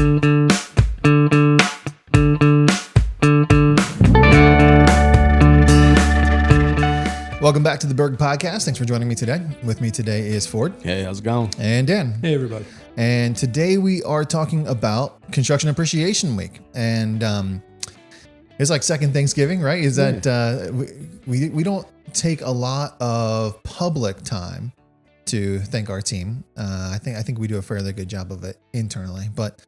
Welcome back to the Berg Podcast. Thanks for joining me today. With me today is Ford. Hey, how's it going? And Dan. Hey, everybody. And today we are talking about Construction Appreciation Week. And it's like second Thanksgiving, right? Is that we don't take a lot of public time to thank our team. I think we do a fairly good job of it internally. But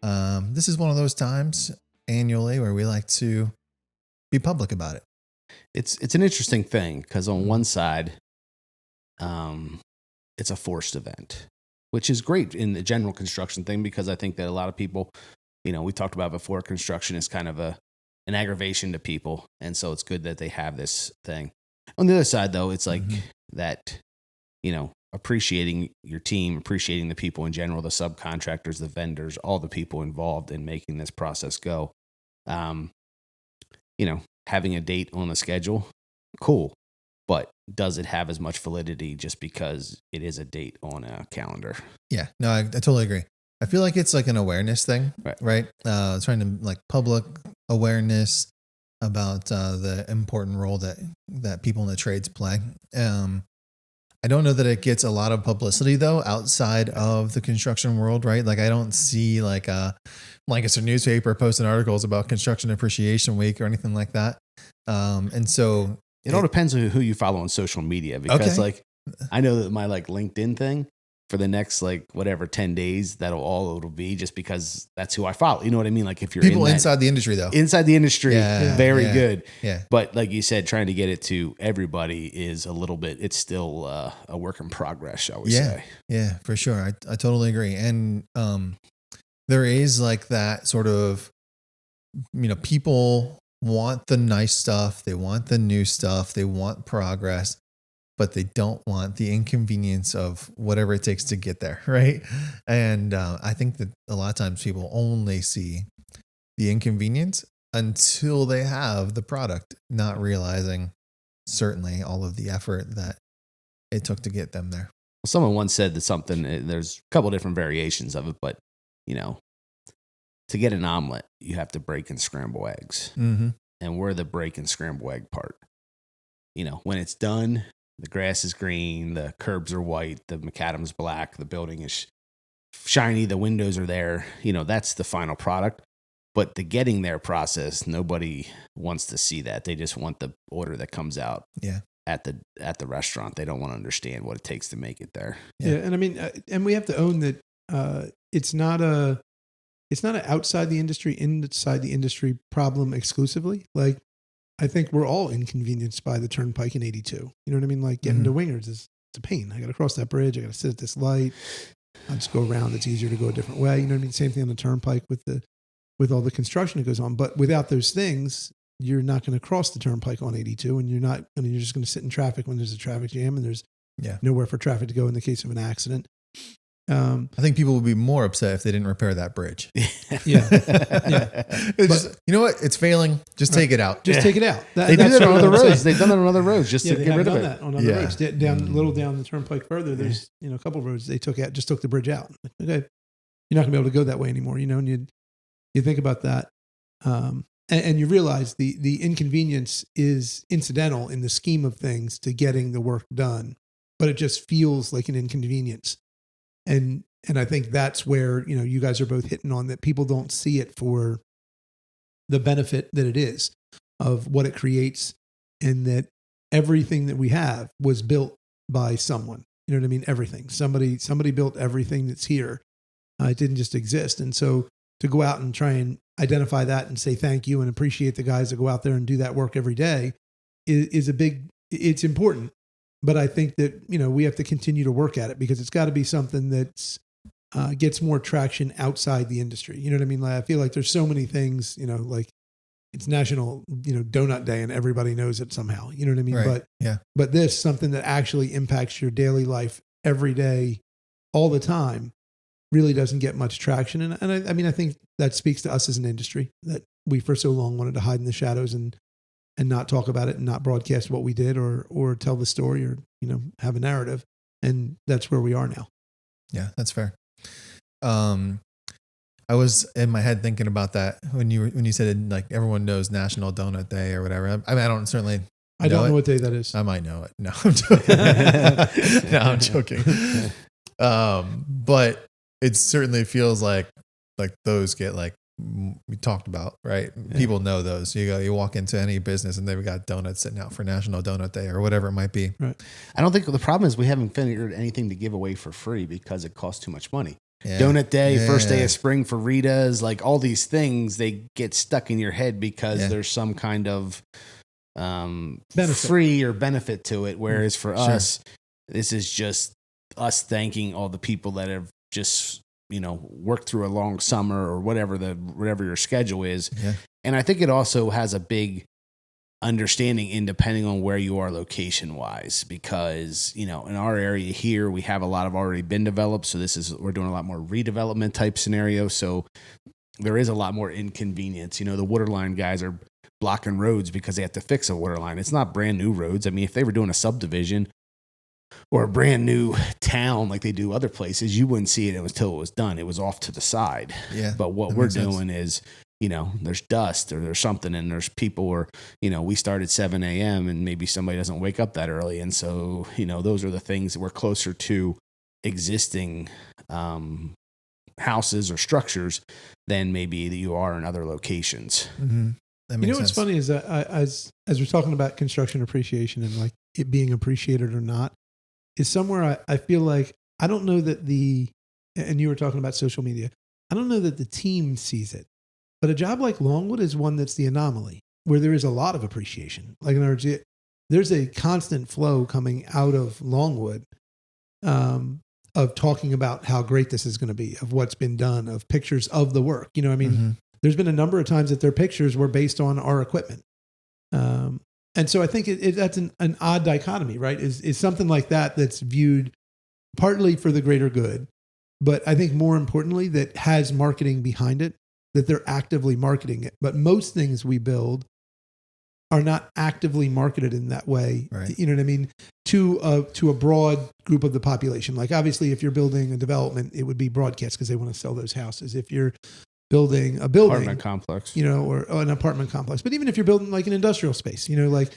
this is one of those times annually where we like to be public about it. It's an interesting thing because on one side, it's a forced event, which is great in the general construction thing because I think that a lot of people, we talked about before, construction is kind of an aggravation to people, and so it's good that they have this thing. On the other side, though, it's like that, appreciating your team, appreciating the people in general, the subcontractors, the vendors, all the people involved in making this process go. Having a date on the schedule, cool. But does it have as much validity just because it is a date on a calendar? Yeah, no, I totally agree. I feel like it's like an awareness thing, right? Trying to like public awareness about the important role that people in the trades play. I don't know that it gets a lot of publicity though outside of the construction world, right? Like I don't see like a newspaper posting articles about Construction Appreciation Week or anything like that. And so it all depends on who you follow on social media because I know that my LinkedIn thing for the next 10 days, it'll be just because that's who I follow. You know what I mean? Like if you're people inside the industry though, very good. Yeah. But like you said, trying to get it to everybody is a little bit, it's still a work in progress, shall we say. Yeah, for sure. I totally agree. And, there is like that sort of, people want the nice stuff. They want the new stuff. They want progress, but they don't want the inconvenience of whatever it takes to get there. Right. And I think that a lot of times people only see the inconvenience until they have the product, not realizing certainly all of the effort that it took to get them there. Someone once said that there's a couple different variations of it, but to get an omelet, you have to break and scramble eggs. Mm-hmm. And we're the break and scramble egg part. When it's done, the grass is green, the curbs are white, the macadam's black, the building is shiny, the windows are there. That's the final product. But the getting there process, nobody wants to see that. They just want the order that comes out at the restaurant. They don't want to understand what it takes to make it there. Yeah, and I mean, and we have to own that it's not an outside the industry, inside the industry problem exclusively. Like, I think we're all inconvenienced by the turnpike in 82. You know what I mean? Like getting to Wingers it's a pain. I got to cross that bridge. I got to sit at this light. I'll just go around. It's easier to go a different way. You know what I mean? Same thing on the turnpike with all the construction that goes on. But without those things, you're not going to cross the turnpike on 82, and you're just going to sit in traffic when there's a traffic jam and there's nowhere for traffic to go in the case of an accident. I think people would be more upset if they didn't repair that bridge. Yeah. Just, you know what? It's failing. Just take it out. Just take it out. They do that on other roads. They've done that on other roads just to get rid of it. That on other roads. Down the turnpike further, there's a couple of roads they took the bridge out. Okay, you're not going to be able to go that way anymore. And you think about that, and you realize the inconvenience is incidental in the scheme of things to getting the work done, but it just feels like an inconvenience. And I think that's where, you guys are both hitting on that. People don't see it for the benefit that it is of what it creates, and that everything that we have was built by someone. You know what I mean? Everything. Somebody built everything that's here. It didn't just exist. And so to go out and try and identify that and say thank you and appreciate the guys that go out there and do that work every day it's important. But I think that, we have to continue to work at it because it's got to be something that's gets more traction outside the industry. You know what I mean? Like, I feel like there's so many things, like it's National, Donut Day and everybody knows it somehow. You know what I mean? Right. But this, something that actually impacts your daily life every day, all the time, really doesn't get much traction. And I think that speaks to us as an industry, that we for so long wanted to hide in the shadows and not talk about it and not broadcast what we did or tell the story or, have a narrative. And that's where we are now. Yeah, that's fair. I was in my head thinking about that when you said like everyone knows National Donut Day or whatever. I mean, I don't know what day that is. I might know it. No, I'm joking. No, I'm joking. But it certainly feels like those get like we talked about, right? Yeah. People know those. You walk into any business and they've got donuts sitting out for National Donut Day or whatever it might be. Right. I don't think the problem is we haven't figured anything to give away for free because it costs too much money. Yeah. Donut Day, first day of spring for Rita's, like all these things, they get stuck in your head because there's some kind of free or benefit to it. Whereas for us, this is just us thanking all the people that have just, worked through a long summer or whatever your schedule is. Yeah. And I think it also has a big understanding in depending on where you are location wise, because, in our area here, we have a lot of already been developed. So we're doing a lot more redevelopment type scenario. So there is a lot more inconvenience. The waterline guys are blocking roads because they have to fix a waterline. It's not brand new roads. I mean, if they were doing a subdivision or a brand new town like they do other places, you wouldn't see it until it was done. It was off to the side. Yeah. But what we're doing is, there's dust or there's something and there's people or, we start at 7 a.m. and maybe somebody doesn't wake up that early. And so, those are the things that we're closer to existing houses or structures than maybe that you are in other locations. Mm-hmm. What's funny is that as we're talking about construction appreciation and like it being appreciated or not, is somewhere I feel like, I don't know that and you were talking about social media, I don't know that the team sees it. But a job like Longwood is one that's the anomaly, where there is a lot of appreciation. Like in other words, there's a constant flow coming out of Longwood of talking about how great this is going to be, of what's been done, of pictures of the work. There's been a number of times that their pictures were based on our equipment. And so I think that's an odd dichotomy, right? Is something like that's viewed partly for the greater good, but I think more importantly that has marketing behind it, that they're actively marketing it. But most things we build are not actively marketed in that way. Right. You know what I mean? To a broad group of the population. Like obviously if you're building a development, it would be broadcast because they want to sell those houses. If you're building a building, apartment complex, or an apartment complex. But even if you're building like an industrial space, like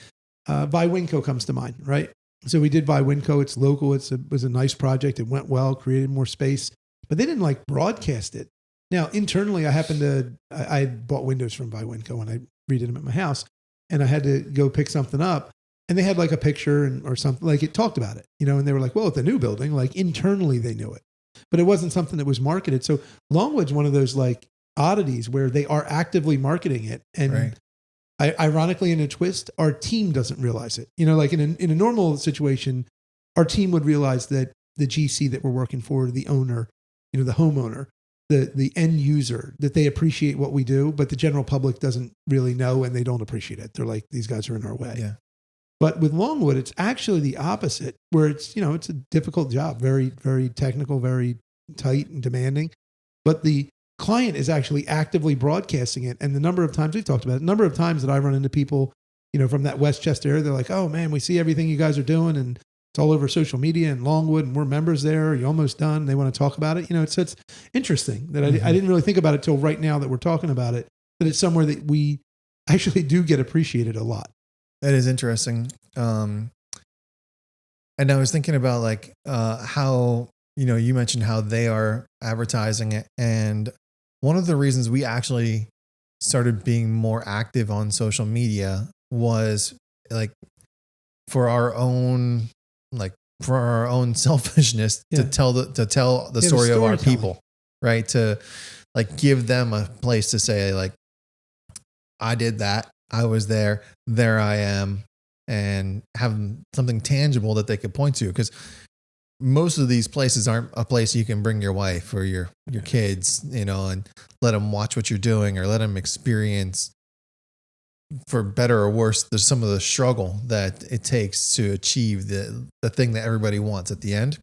Viwinco comes to mind, right? So we did Viwinco. It's local. It was a nice project. It went well, created more space, but they didn't like broadcast it. Now, internally, I bought windows from Viwinco and I redid them at my house, and I had to go pick something up, and they had like a picture or something, like it talked about it, and they were like, well, it's a new building, like internally they knew it, but it wasn't something that was marketed. So Longwood's one of those like oddities where they are actively marketing it. And ironically, in a twist, our team doesn't realize it. Like in a normal situation, our team would realize that the GC that we're working for, the owner, the homeowner, the end user, that they appreciate what we do, but the general public doesn't really know and they don't appreciate it. They're like, these guys are in our way. Yeah. But with Longwood, it's actually the opposite, where it's a difficult job, very, very technical, very tight and demanding. But the client is actually actively broadcasting it. And the number of times we've talked about it, the number of times that I run into people, from that Westchester area, they're like, oh man, we see everything you guys are doing and it's all over social media and Longwood and we're members there. You're almost done. They want to talk about it. It's interesting that I didn't really think about it till right now that we're talking about it, that it's somewhere that we actually do get appreciated a lot. That is interesting. And I was thinking about like how, you mentioned how they are advertising it. And one of the reasons we actually started being more active on social media was like for our own selfishness to tell the story of our people, right? To like give them a place to say like, I did that. I was there I am, and have something tangible that they could point to. Because most of these places aren't a place you can bring your wife or your kids, and let them watch what you're doing or let them experience, for better or worse, there's some of the struggle that it takes to achieve the thing that everybody wants at the end.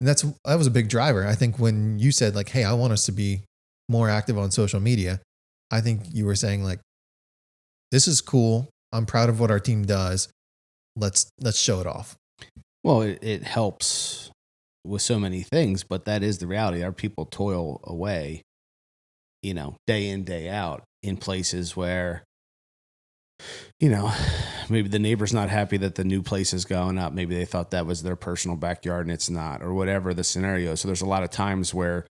And that was a big driver. I think when you said like, hey, I want us to be more active on social media, I think you were saying like, this is cool. I'm proud of what our team does. Let's show it off. Well, it helps with so many things, but that is the reality. Our people toil away day in, day out in places where, maybe the neighbor's not happy that the new place is going up. Maybe they thought that was their personal backyard and it's not, or whatever the scenario. So there's a lot of times where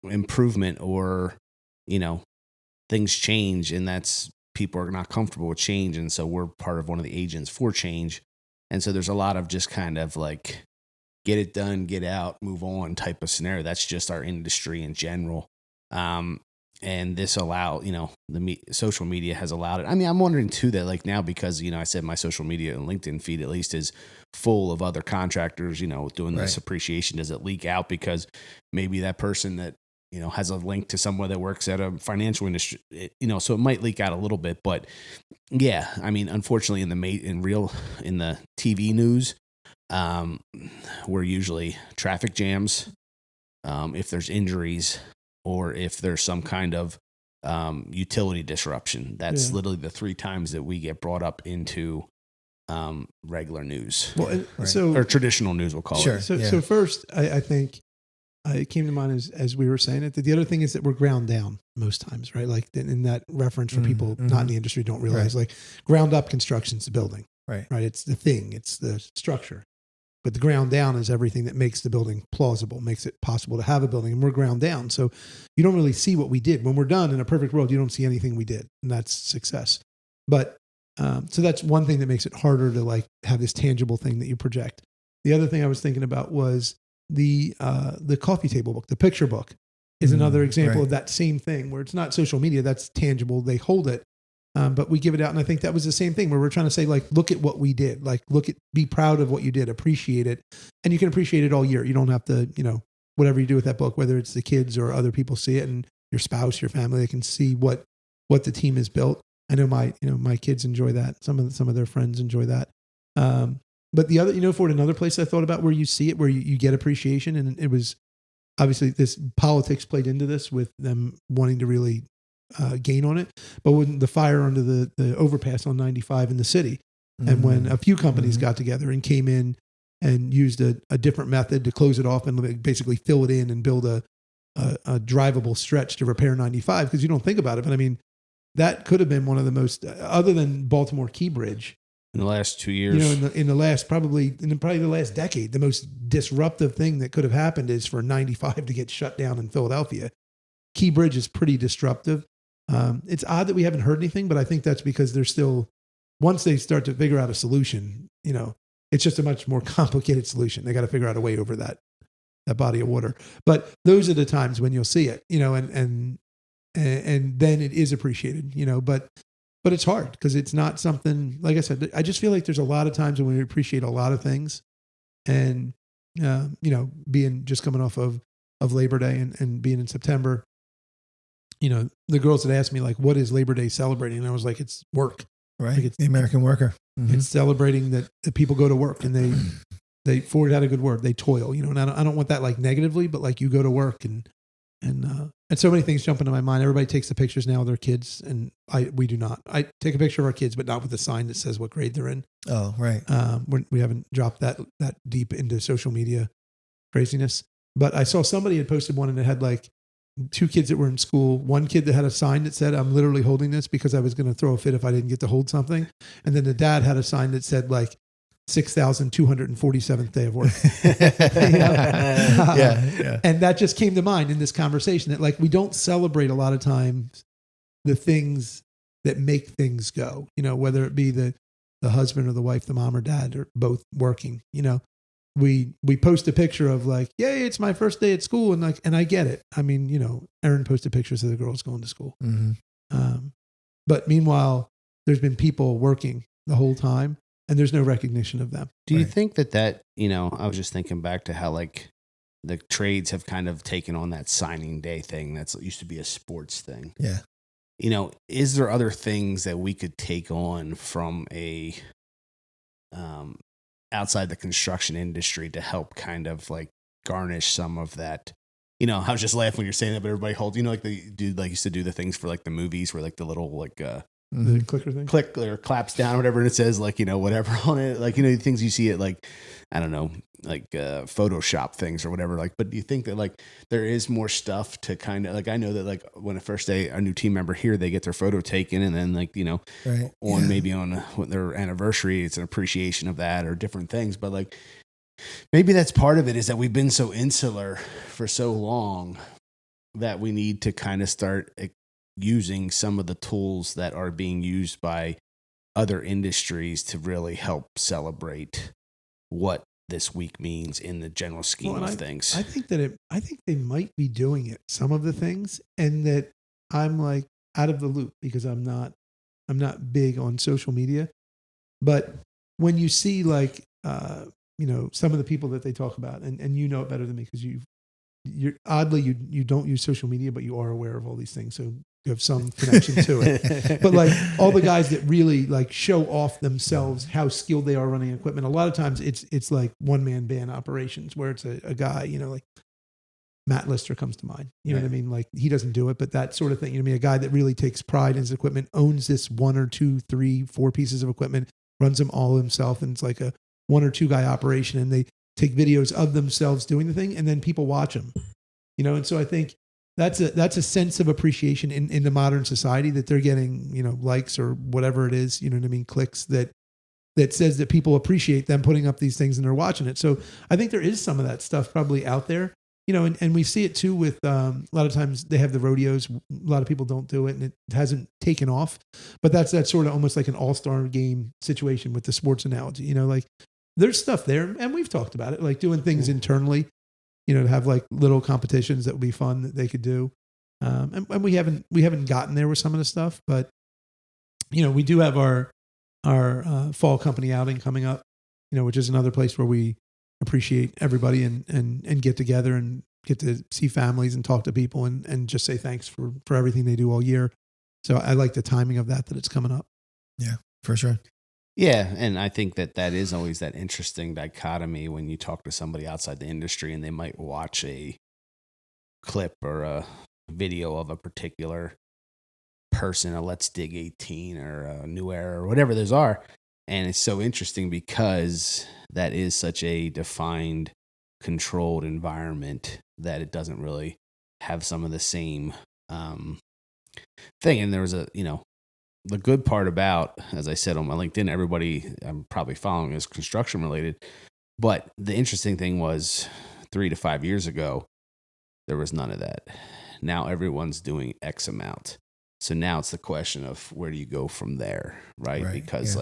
improvement or, things change, and that's people are not comfortable with change. And so we're part of one of the agents for change. And so there's a lot of just kind of like, get it done, get out, move on type of scenario. That's just our industry in general. And this social media has allowed it. I mean, I'm wondering too that like now, because, I said my social media and LinkedIn feed at least is full of other contractors, doing this appreciation. Does it leak out because maybe that person that, has a link to someone that works at a financial industry, so it might leak out a little bit, but yeah, I mean, unfortunately in the TV news, we're usually traffic jams, if there's injuries, or if there's some kind of utility disruption. That's literally the 3 times that we get brought up into regular news. Well, or traditional news, we'll call it. So first, I think it came to mind as we were saying it, that the other thing is that we're ground down most times, right? Like in that reference for people not in the industry don't realize, like ground up construction's the building, right? It's the thing, it's the structure. But the ground down is everything that makes the building plausible, makes it possible to have a building. And we're ground down. So you don't really see what we did. When we're done in a perfect world, you don't see anything we did. And that's success. But so that's one thing that makes it harder to like have this tangible thing that you project. The other thing I was thinking about was the coffee table book, the picture book is another example of that same thing where it's not social media, that's tangible. They hold it. But we give it out. And I think that was the same thing where we're trying to say, like, look at what we did, like, be proud of what you did, appreciate it. And you can appreciate it all year. You don't have to, whatever you do with that book, whether it's the kids or other people see it and your spouse, your family, they can see what the team has built. I know my kids enjoy that. Some of their friends enjoy that. But the other, for another place I thought about where you see it, where you get appreciation. And it was obviously this politics played into this with them wanting to really gain on it. But when the fire under the overpass on 95 in the city, and when a few companies got together and came in and used a different method to close it off and basically fill it in and build a drivable stretch to repair 95, because you don't think about it, but I mean, that could have been one of the most, other than Baltimore Key Bridge, in the last 2 years, in the last probably the last decade, the most disruptive thing that could have happened is for 95 to get shut down in Philadelphia. Key Bridge is pretty disruptive. It's odd that we haven't heard anything, but I think that's because they're still, once they start to figure out a solution, it's just a much more complicated solution. They got to figure out a way over that body of water. But those are the times when you'll see it, and then it is appreciated, but it's hard because it's not something, like I said, I just feel like there's a lot of times when we appreciate a lot of things, and, being just coming off of Labor Day and being in September, the girls had asked me, like, what is Labor Day celebrating? And I was like, it's work. Right. Like, it's the American worker. It's celebrating that people go to work and they Ford had a good word. They toil, and I don't want that like negatively, but like you go to work and so many things jump into my mind. Everybody takes the pictures now of their kids, and we do not. I take a picture of our kids, but not with a sign that says what grade they're in. Oh, right. We haven't dropped that deep into social media craziness. But I saw somebody had posted one and it had like 2 kids that were in school. One kid that had a sign that said, "I'm literally holding this because I was going to throw a fit if I didn't get to hold something." And then the dad had a sign that said like 6,247th day of work. Yeah. And that just came to mind in this conversation that like, we don't celebrate a lot of times the things that make things go, whether it be the husband or the wife, the mom or dad, or both working, we post a picture of like, yay, it's my first day at school. And I get it. I mean, Erin posted pictures of the girls going to school. But meanwhile, there's been people working the whole time and there's no recognition of them. Do you think that, I was just thinking back to how like the trades have kind of taken on that signing day thing that's used to be a sports thing. Yeah. Is there other things that we could take on from a outside the construction industry to help kind of like garnish some of that? I was just laughing when you're saying that, but everybody holds, like they do, like used to do the things for like the movies where like the little like The clicker thing? Click or claps down or whatever, and it says like, whatever on it, like, things you see at like, I don't know, like Photoshop things or whatever. Like, but do you think that like there is more stuff to kind of like, I know that like when the first day a new team member here, they get their photo taken, and then like, right. maybe on their anniversary, it's an appreciation of that or different things. But like, maybe that's part of it, is that we've been so insular for so long that we need to kind of start using some of the tools that are being used by other industries to really help celebrate what this week means in the general scheme of things. I think they might be doing it, some of the things, and that I'm like out of the loop because I'm not big on social media. But when you see like some of the people that they talk about, and you know it better than me because you're oddly you don't use social media, but you are aware of all these things, so you have some connection to it. But like all the guys that really like show off themselves, how skilled they are running equipment. A lot of times it's like one man band operations where it's a guy, like Matt Lister comes to mind. You know what I mean? Like he doesn't do it, but that sort of thing. A guy that really takes pride in his equipment, owns this 1 or 2, 3, 4 pieces of equipment, runs them all himself, and it's like a 1 or 2 guy operation, and they take videos of themselves doing the thing, and then people watch them. And so I think that's a sense of appreciation in the modern society that they're getting, likes or whatever it is, clicks that says that people appreciate them putting up these things and they're watching it. So I think there is some of that stuff probably out there, and we see it too with a lot of times they have the rodeos. A lot of people don't do it and it hasn't taken off, but that's sort of almost like an all-star game situation with the sports analogy, like there's stuff there, and we've talked about it, like doing things internally, to have like little competitions that would be fun that they could do. And we haven't gotten there with some of the stuff, but we do have our fall company outing coming up, which is another place where we appreciate everybody and get together and get to see families and talk to people and just say thanks for everything they do all year. So I like the timing of that it's coming up. Yeah, for sure. Yeah, and I think that is always that interesting dichotomy when you talk to somebody outside the industry and they might watch a clip or a video of a particular person, a Let's Dig 18 or a New Era or whatever those are. And it's so interesting because that is such a defined, controlled environment that it doesn't really have some of the same thing. And there was the good part about, as I said on my LinkedIn, everybody I'm probably following is construction related. But the interesting thing was 3 to 5 years ago, there was none of that. Now everyone's doing X amount. So now it's the question of where do you go from there, right? Because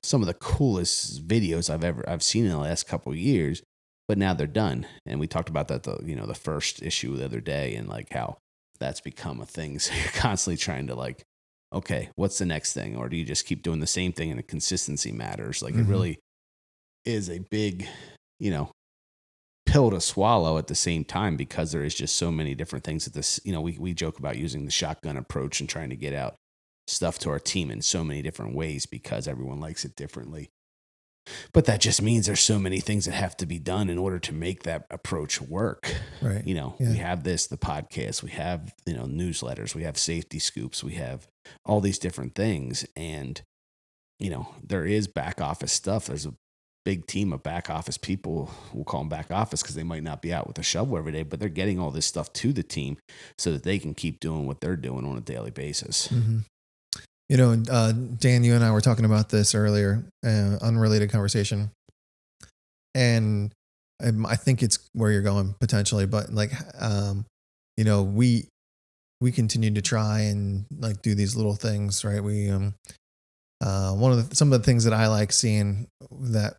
some of the coolest videos I've seen in the last couple of years, but now they're done. And we talked about that, the first issue the other day, and like how that's become a thing. So you're constantly trying to like, okay, what's the next thing? Or do you just keep doing the same thing and the consistency matters? Like it really is a big, pill to swallow at the same time, because there is just so many different things that this, we joke about using the shotgun approach and trying to get out stuff to our team in so many different ways because everyone likes it differently. But that just means there's so many things that have to be done in order to make that approach work. Right. We have the podcast, we have, newsletters, we have safety scoops, we have all these different things. And, there is back office stuff. There's a big team of back office people. We'll call them back office because they might not be out with a shovel every day, but they're getting all this stuff to the team so that they can keep doing what they're doing on a daily basis. Mm-hmm. Dan, you and I were talking about this earlier, unrelated conversation. And I think it's where you're going potentially, but like, we continue to try and like do these little things, right? We, some of the things that I like seeing that,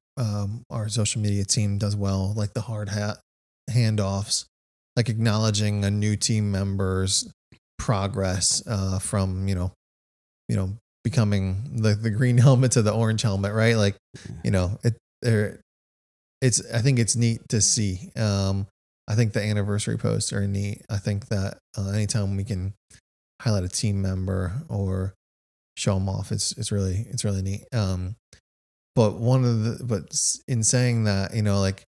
our social media team does well, like the hard hat handoffs, like acknowledging a new team member's progress, from, becoming the green helmet to the orange helmet, right? Like, I think it's neat to see. I think the anniversary posts are neat. I think that anytime we can highlight a team member or show them off, it's really neat. But in saying that, like,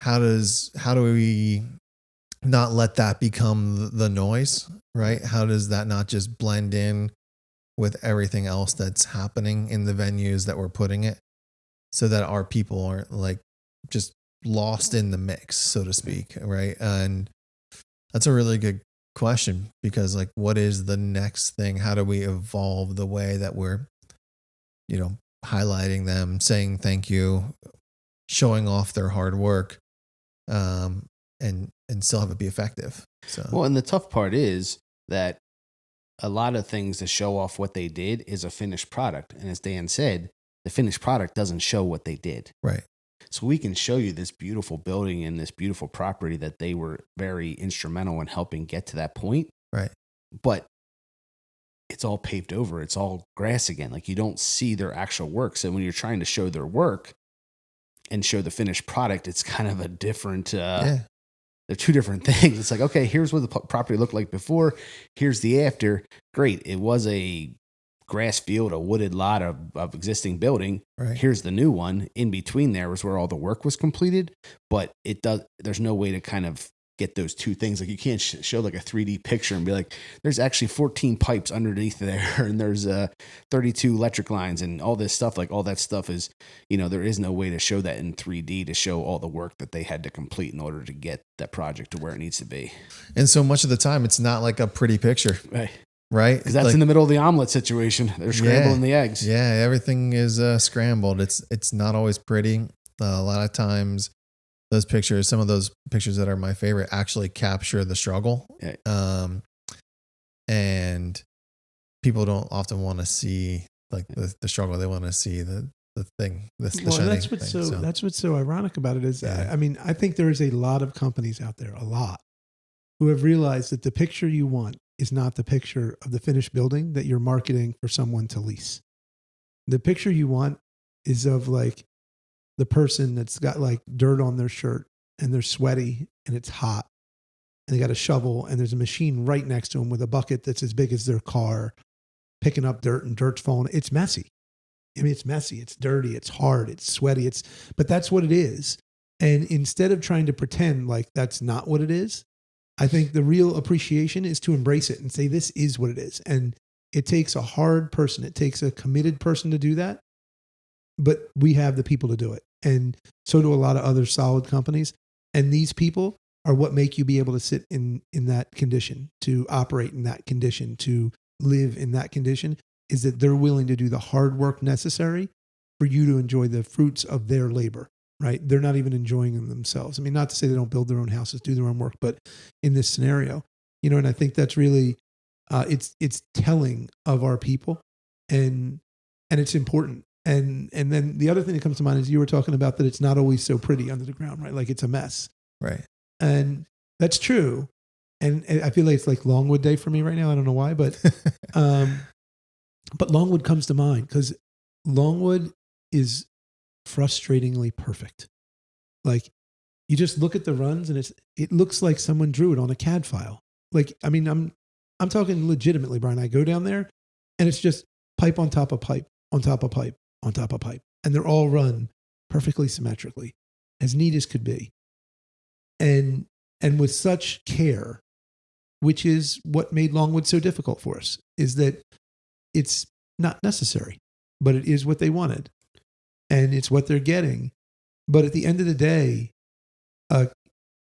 how do we not let that become the noise, right? How does that not just blend in with everything else that's happening in the venues that we're putting it, so that our people aren't like just lost in the mix, so to speak, right? And that's a really good question, because like, what is the next thing? How do we evolve the way that we're, highlighting them, saying thank you, showing off their hard work, and still have it be effective? So, well, and the tough part is that a lot of things to show off what they did is a finished product. And as Dan said, the finished product doesn't show what they did. right. So we can show you this beautiful building and this beautiful property that they were very instrumental in helping get to that point. Right. But it's all paved over. It's all grass again. Like, you don't see their actual work. So when you're trying to show their work and show the finished product, it's kind of a different, they're two different things. It's like, okay, here's what the property looked like before. Here's the after. Great. It was a grass field, a wooded lot of existing building. Right. Here's the new one. In between there was where all the work was completed, but there's no way to kind of get those two things. Like, you can't show like a 3D picture and be like, there's actually 14 pipes underneath there, and there's 32 electric lines and all this stuff. Like, all that stuff is, there is no way to show that in 3D to show all the work that they had to complete in order to get that project to where it needs to be. And so much of the time, it's not like a pretty picture. Right. Right. Because that's in the middle of the omelet situation. They're scrambling the eggs. Yeah. Everything is scrambled. It's not always pretty. A lot of times those pictures, some of those pictures that are my favorite, actually capture the struggle. Yeah. And people don't often want to see like the struggle. They want to see the thing. That's what's so ironic about it is, Yeah. I mean, I think there is a lot of companies out there, who have realized that the picture you want is not the picture of the finished building that you're marketing for someone to lease. The picture you want is of like the person that's got like dirt on their shirt and they're sweaty and it's hot and they got a shovel and there's a machine right next to them with a bucket that's as big as their car, picking up dirt, and dirt's falling. It's messy. I mean, it's messy. It's dirty. It's hard. It's sweaty. But that's what it is. And instead of trying to pretend like that's not what it is, I think the real appreciation is to embrace it and say, this is what it is. And it takes a hard person. It takes a committed person to do that. But we have the people to do it. And so do a lot of other solid companies. And these people are what make you be able to sit in that condition, to operate in that condition, to live in that condition, is that they're willing to do the hard work necessary for you to enjoy the fruits of their labor. Right? They're not even enjoying them themselves. I mean, not to say they don't build their own houses, do their own work, but in this scenario, and I think that's really, it's telling of our people, and it's important. And then the other thing that comes to mind is you were talking about that it's not always so pretty under the ground, right? Like, it's a mess. Right. And that's true. And I feel like it's like Longwood Day for me right now. I don't know why, but Longwood comes to mind because Longwood is frustratingly perfect. Like, you just look at the runs and it looks like someone drew it on a CAD file. Like, I mean, I'm talking legitimately, Brian. I go down there and it's just pipe on top of pipe, on top of pipe, on top of pipe. And they're all run perfectly symmetrically, as neat as could be. And with such care, which is what made Longwood so difficult for us, is that it's not necessary, but it is what they wanted. And it's what they're getting. But at the end of the day, a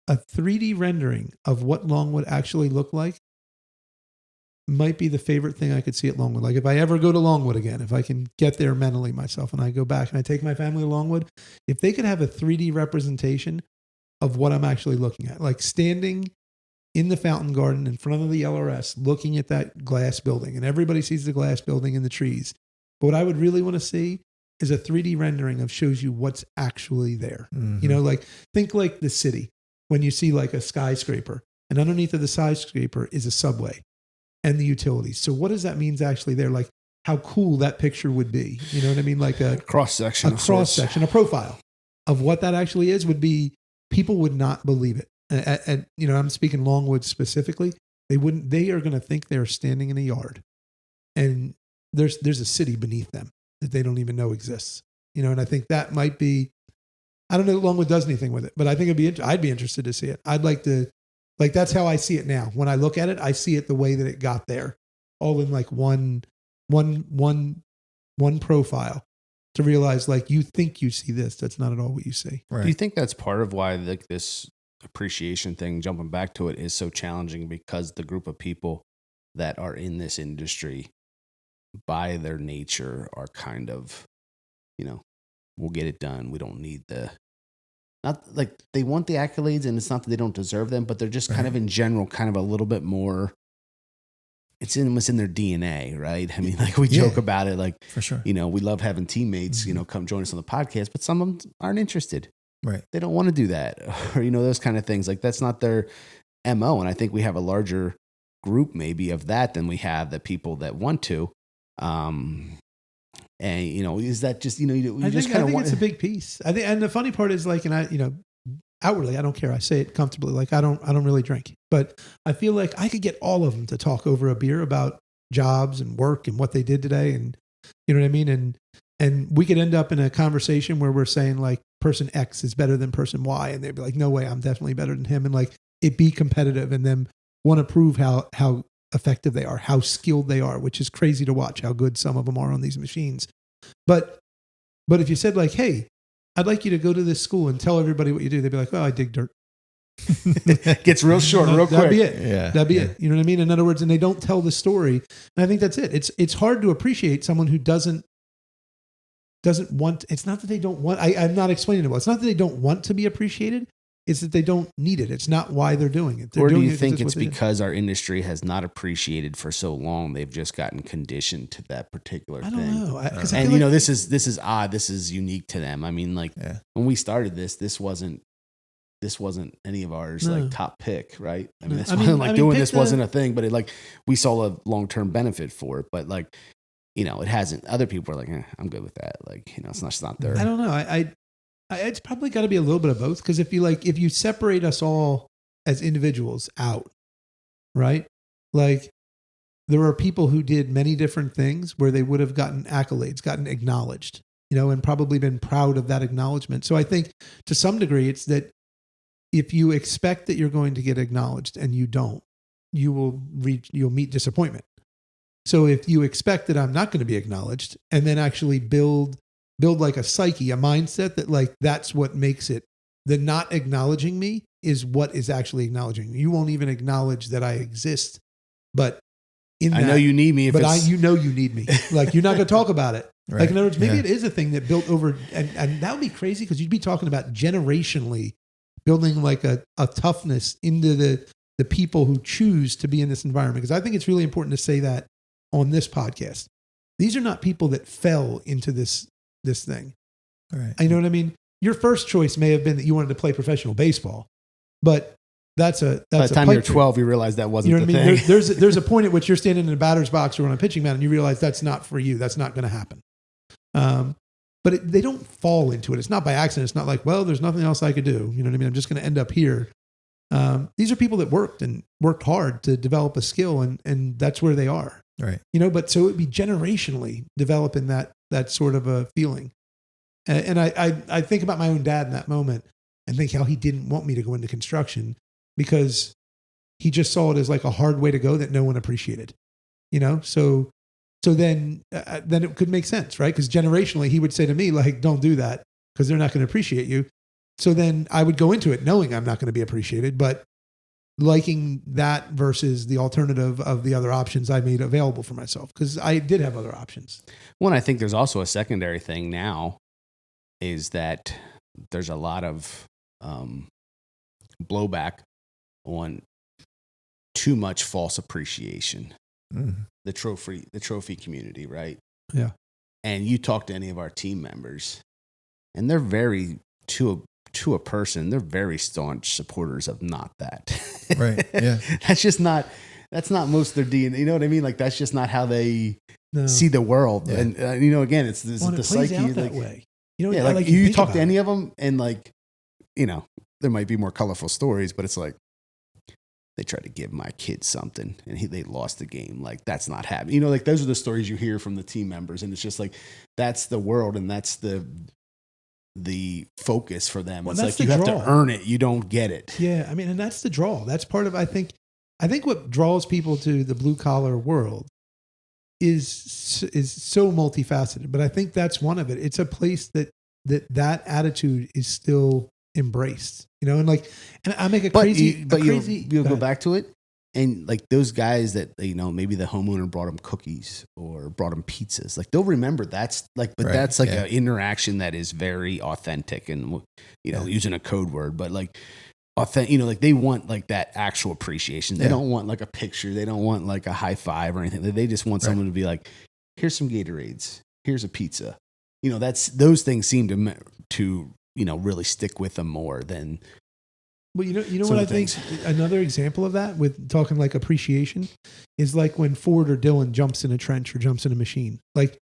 3D rendering of what Longwood actually looked like might be the favorite thing I could see at Longwood. Like, if I ever go to Longwood again, if I can get there mentally myself and I go back and I take my family to Longwood, if they could have a 3D representation of what I'm actually looking at, like standing in the fountain garden in front of the LRS, looking at that glass building, and everybody sees the glass building and the trees. But what I would really want to see is a 3D rendering of shows you what's actually there. Mm-hmm. Like, think like the city when you see like a skyscraper, and underneath of the skyscraper is a subway and the utilities. So what does that mean is actually there? Like, how cool that picture would be. You know what I mean? Like a cross-section. A profile of what that actually is would be, people would not believe it. And I'm speaking Longwood specifically. They are going to think they're standing in a yard and there's a city beneath them that they don't even know exists. And I think that might be, I don't know that Longwood does anything with it, but I think I'd be interested to see it. I'd like to, like, that's how I see it now. When I look at it, I see it the way that it got there, all in like one one profile to realize like you think you see this, that's not at all what you see. Right. Do you think that's part of why like this appreciation thing, jumping back to it, is so challenging? Because the group of people that are in this industry by their nature are kind of, we'll get it done. We don't need not like they want the accolades, and it's not that they don't deserve them, but they're just kind of in general, kind of a little bit more, it's almost in their DNA, right? I mean, like we joke about it, like, for sure, we love having teammates, come join us on the podcast, but some of them aren't interested. Right. They don't want to do that, or, those kind of things. Like that's not their MO. And I think we have a larger group maybe of that than we have the people that want to. And, is that just, I think it's a big piece. I think, and the funny part is like, and I, outwardly, I don't care. I say it comfortably. Like I don't really drink, but I feel like I could get all of them to talk over a beer about jobs and work and what they did today. And you know what I mean? And we could end up in a conversation where we're saying like person X is better than person Y. And they'd be like, no way, I'm definitely better than him. And like it be competitive and then want to prove how effective they are, how skilled they are, which is crazy to watch how good some of them are on these machines. But if you said like, hey, I'd like you to go to this school and tell everybody what you do, they'd be like, oh, I dig dirt. Gets real short, real quick. That'd be it. Yeah. That'd be it. You know what I mean? In other words, and they don't tell the story. And I think that's it. It's hard to appreciate someone who doesn't want, it's not that they don't want, I'm not explaining it well. It's not that they don't want to be appreciated. It's that they don't need it. It's not why they're doing it. Or do you think it's because our industry has not appreciated for so long? They've just gotten conditioned to that particular thing. I don't know. And this is odd. This is unique to them. I mean, like when we started this wasn't any of ours like top pick, right? I mean, doing this wasn't a thing, but it like we saw a long-term benefit for it, but like, it hasn't. Other people are like, I'm good with that. Like, it's not there. I don't know. It's probably got to be a little bit of both. Because if you separate us all as individuals out, right? Like there are people who did many different things where they would have gotten accolades, gotten acknowledged, and probably been proud of that acknowledgement. So I think to some degree it's that if you expect that you're going to get acknowledged and you don't, you'll meet disappointment. So if you expect that I'm not going to be acknowledged and then actually build like a psyche, a mindset that like, that's what makes it, the not acknowledging me is what is actually acknowledging me. You won't even acknowledge that I exist, but I know you need me. You need me. Like you're not going to talk about it. Right. Like in other words, maybe it is a thing that built over, and that would be crazy because you'd be talking about generationally building like a toughness into the people who choose to be in this environment. Because I think it's really important to say that on this podcast. These are not people that fell into this thing. Right. You know what I mean? Your first choice may have been that you wanted to play professional baseball, but by the time you're 12, you realize that wasn't the thing. There's a point at which you're standing in a batter's box or on a pitching mound and you realize that's not for you. That's not going to happen. But they don't fall into it. It's not by accident. It's not like, well, there's nothing else I could do. You know what I mean? I'm just going to end up here. These are people that worked hard to develop a skill and that's where they are. Right. But so it would be generationally developing that sort of a feeling. And I think about my own dad in that moment and think how he didn't want me to go into construction because he just saw it as like a hard way to go that no one appreciated, So then it could make sense, right? Because generationally he would say to me like, don't do that because they're not going to appreciate you. So then I would go into it knowing I'm not going to be appreciated, but liking that versus the alternative of the other options I made available for myself because I did have other options. Well, I think there's also a secondary thing now is that there's a lot of blowback on too much false appreciation. The trophy community, right? Yeah. And you talk to any of our team members and they're very to a person, they're very staunch supporters of not that. Right. Yeah. That's not most of their DNA. You know what I mean? Like that's just not how they see the world. Yeah. And again, it's the psyche out that way. Like you talk to any of them and like, there might be more colorful stories, but it's like, they tried to give my kid something and they lost the game. Like that's not happening. Like those are the stories you hear from the team members. And it's just like, that's the world. And that's the focus for them. Well, it's like you have to earn it. You don't get it. Yeah. I mean, and that's the draw. That's part of, I think what draws people to the blue collar world is so multifaceted, but I think that's one of it. It's a place that attitude is still embraced, and I make you'll go back to it. And like those guys that, maybe the homeowner brought them cookies or brought them pizzas, like they'll remember that's like, but that's like an interaction that is very authentic and, using a code word, but like authentic, like they want like that actual appreciation. They don't want like a picture. They don't want like a high five or anything. They just want someone to be like, here's some Gatorades. Here's a pizza. Those things seem to, really stick with them more than. Well, you know what I think another example of that with talking like appreciation is like when Ford or Dylan jumps in a trench or jumps in a machine. Like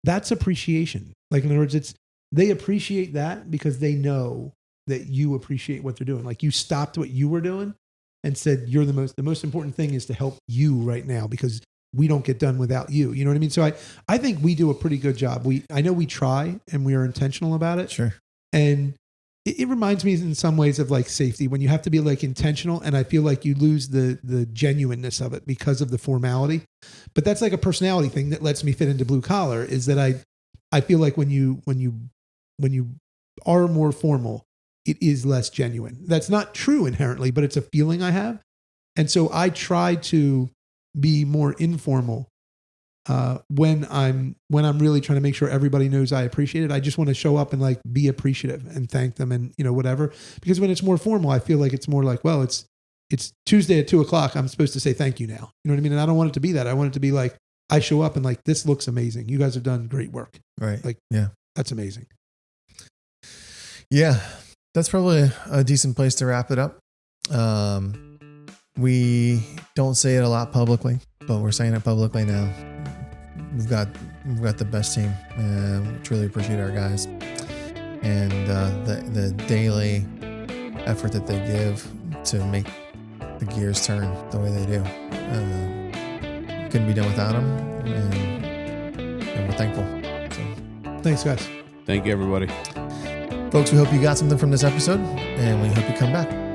that's appreciation. Like in other words, they appreciate that because they know that you appreciate what they're doing. Like you stopped what you were doing and said, you're the most important thing is to help you right now because we don't get done without you. You know what I mean? So I think we do a pretty good job. I know we try and we are intentional about it. Sure. And it reminds me in some ways of like safety when you have to be like intentional. And I feel like you lose the genuineness of it because of the formality, but that's like a personality thing that lets me fit into blue collar is that I feel like when you are more formal, it is less genuine. That's not true inherently, but it's a feeling I have. And so I try to be more informal when I'm really trying to make sure everybody knows I appreciate it. I just want to show up and like be appreciative and thank them and whatever. Because when it's more formal, I feel like it's more like, well, it's Tuesday at 2:00. I'm supposed to say thank you now. You know what I mean? And I don't want it to be that. I want it to be like I show up and like this looks amazing. You guys have done great work. Right. Like that's amazing. Yeah, that's probably a decent place to wrap it up. We don't say it a lot publicly, but we're saying it publicly now. We've got the best team, and we truly appreciate our guys and the daily effort that they give to make the gears turn the way they do. Couldn't be done without them, and we're thankful. So, thanks, guys. Thank you, everybody. Folks, we hope you got something from this episode, and we hope you come back.